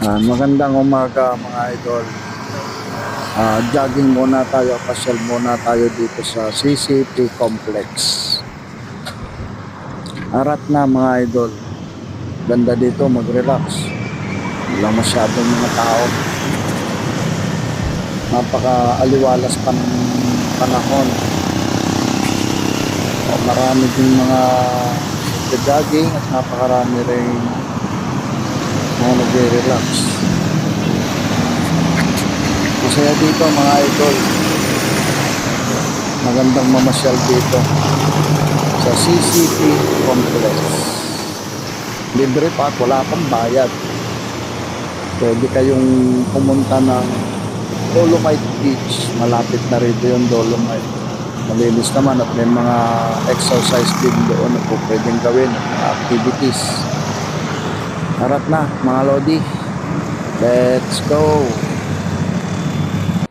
Magandang umaga mga idol. Jogging muna tayo, pasyal muna tayo dito sa CCP Complex. Arat na mga idol. Ganda dito mag-relax. Walang masyadong mga tao. Napaka-aliwalas pa ng panahon. Marami din mga jogging at napakarami rin mga nagre-relax. Masaya dito mga idol. Magandang mamasyal dito sa CCP Complex. Libre pa at wala pang bayad. Pwede kayong pumunta ng Dolomite Beach. Malapit na rito yung Dolomite. Malinis naman at may mga exercise din doon na po pwedeng gawin at mga activities. Harap na mga Lodi. Let's go!